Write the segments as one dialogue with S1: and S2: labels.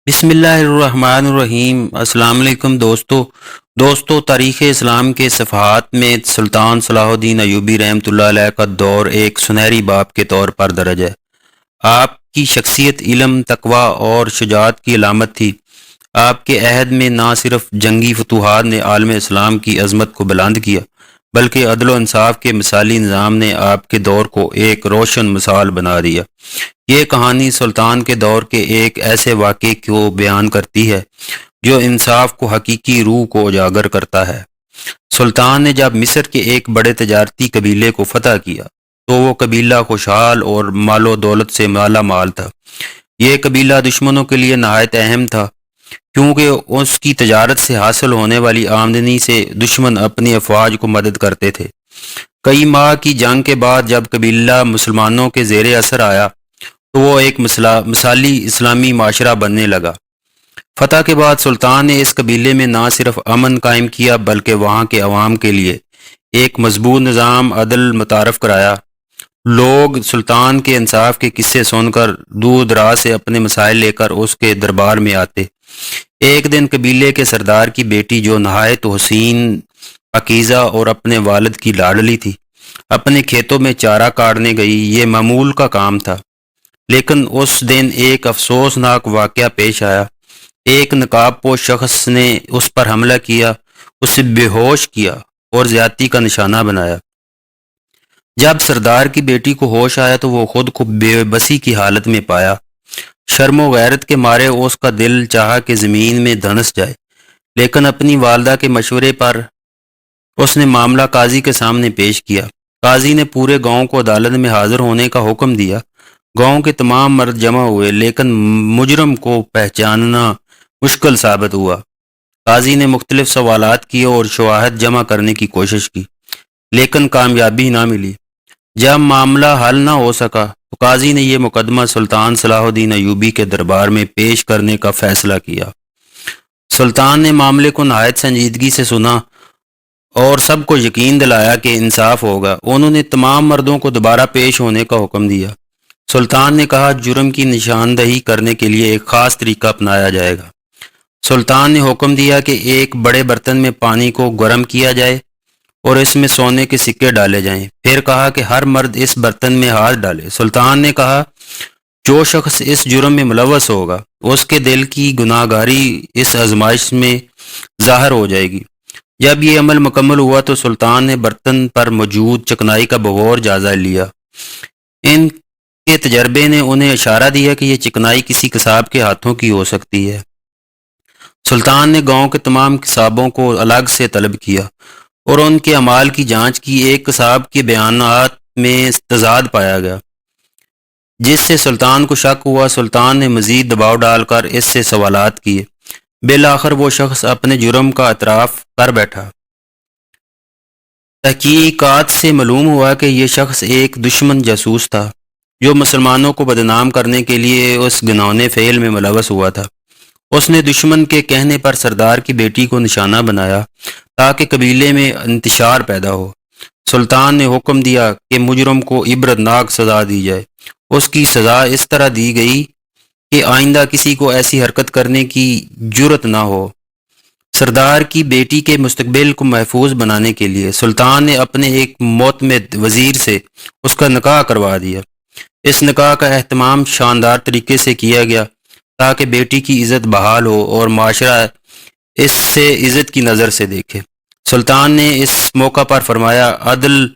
S1: بسم اللہ الرحمن الرحیم۔ السلام علیکم دوستو تاریخ اسلام کے صفحات میں سلطان صلاح الدین ایوبی رحمۃ اللہ علیہ کا دور ایک سنہری باب کے طور پر درج ہے۔ آپ کی شخصیت علم، تقوی اور شجاعت کی علامت تھی۔ آپ کے عہد میں نہ صرف جنگی فتوحات نے عالم اسلام کی عظمت کو بلند کیا، بلکہ عدل و انصاف کے مثالی نظام نے آپ کے دور کو ایک روشن مثال بنا دیا۔ یہ کہانی سلطان کے دور کے ایک ایسے واقعے کو بیان کرتی ہے جو انصاف کو حقیقی روح کو اجاگر کرتا ہے۔ سلطان نے جب مصر کے ایک بڑے تجارتی قبیلے کو فتح کیا تو وہ قبیلہ خوشحال اور مال و دولت سے مالا مال تھا۔ یہ قبیلہ دشمنوں کے لیے نہایت اہم تھا، کیونکہ اس کی تجارت سے حاصل ہونے والی آمدنی سے دشمن اپنی افواج کو مدد کرتے تھے۔ کئی ماہ کی جنگ کے بعد جب قبیلہ مسلمانوں کے زیر اثر آیا تو وہ ایک مثالی اسلامی معاشرہ بننے لگا۔ فتح کے بعد سلطان نے اس قبیلے میں نہ صرف امن قائم کیا بلکہ وہاں کے عوام کے لیے ایک مضبوط نظام عدل متعارف کرایا۔ لوگ سلطان کے انصاف کے قصے سن کر دور دراز سے اپنے مسائل لے کر اس کے دربار میں آتے۔ ایک دن قبیلے کے سردار کی بیٹی، جو نہایت حسین، پاکیزہ اور اپنے والد کی لاڈلی تھی، اپنے کھیتوں میں چارہ کاٹنے گئی۔ یہ معمول کا کام تھا، لیکن اس دن ایک افسوسناک واقعہ پیش آیا۔ ایک نقاب پوش شخص نے اس پر حملہ کیا، اسے بے ہوش کیا اور زیادتی کا نشانہ بنایا۔ جب سردار کی بیٹی کو ہوش آیا تو وہ خود کو بے بسی کی حالت میں پایا۔ شرم و غیرت کے مارے اس کا دل چاہا کہ زمین میں دھنس جائے، لیکن اپنی والدہ کے مشورے پر اس نے معاملہ قاضی کے سامنے پیش کیا۔ قاضی نے پورے گاؤں کو عدالت میں حاضر ہونے کا حکم دیا۔ گاؤں کے تمام مرد جمع ہوئے، لیکن مجرم کو پہچاننا مشکل ثابت ہوا۔ قاضی نے مختلف سوالات کیے اور شواہد جمع کرنے کی کوشش کی، لیکن کامیابی نہ ملی۔ جب معاملہ حل نہ ہو سکا تو قاضی نے یہ مقدمہ سلطان صلاح الدین ایوبی کے دربار میں پیش کرنے کا فیصلہ کیا۔ سلطان نے معاملے کو نہایت سنجیدگی سے سنا اور سب کو یقین دلایا کہ انصاف ہوگا۔ انہوں نے تمام مردوں کو دوبارہ پیش ہونے کا حکم دیا۔ سلطان نے کہا، جرم کی نشاندہی کرنے کے لیے ایک خاص طریقہ اپنایا جائے گا۔ سلطان نے حکم دیا کہ ایک بڑے برتن میں پانی کو گرم کیا جائے اور اس میں سونے کے سکے ڈالے جائیں۔ پھر کہا کہ ہر مرد اس برتن میں ہاتھ ڈالے۔ سلطان نے کہا، جو شخص اس جرم میں ملوث ہوگا اس کے دل کی گناہ گاری اس آزمائش میں ظاہر ہو جائے گی۔ جب یہ عمل مکمل ہوا تو سلطان نے برتن پر موجود چکنائی کا بغور جائزہ لیا۔ ان کے تجربے نے انہیں اشارہ دیا کہ یہ چکنائی کسی قصاب کے ہاتھوں کی ہو سکتی ہے۔ سلطان نے گاؤں کے تمام قصابوں کو الگ سے طلب کیا اور ان کے اعمال کی جانچ کی۔ ایک قصاب کے بیانات میں تضاد پایا گیا، جس سے سلطان کو شک ہوا۔ سلطان نے مزید دباؤ ڈال کر اس سے سوالات کیے۔ بالآخر وہ شخص اپنے جرم کا اعتراف کر بیٹھا۔ تحقیقات سے معلوم ہوا کہ یہ شخص ایک دشمن جاسوس تھا جو مسلمانوں کو بدنام کرنے کے لیے اس گھناؤنے فعل میں ملوث ہوا تھا۔ اس نے دشمن کے کہنے پر سردار کی بیٹی کو نشانہ بنایا تاکہ قبیلے میں انتشار پیدا ہو۔ سلطان نے حکم دیا کہ مجرم کو عبرتناک سزا دی جائے۔ اس کی سزا اس طرح دی گئی کہ آئندہ کسی کو ایسی حرکت کرنے کی جرت نہ ہو۔ سردار کی بیٹی کے مستقبل کو محفوظ بنانے کے لیے سلطان نے اپنے ایک معتمد وزیر سے اس کا نکاح کروا دیا۔ اس نکاح کا اہتمام شاندار طریقے سے کیا گیا تاکہ بیٹی کی عزت بحال ہو اور معاشرہ اس سے عزت کی نظر سے دیکھے۔ سلطان نے اس موقع پر فرمایا، عدل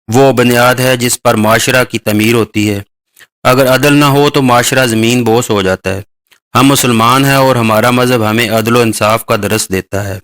S1: وہ بنیاد ہے جس پر معاشرہ کی تعمیر ہوتی ہے۔ اگر عدل نہ ہو تو معاشرہ زمین بوس ہو جاتا ہے۔ ہم مسلمان ہیں اور ہمارا مذہب ہمیں عدل و انصاف کا درس دیتا ہے۔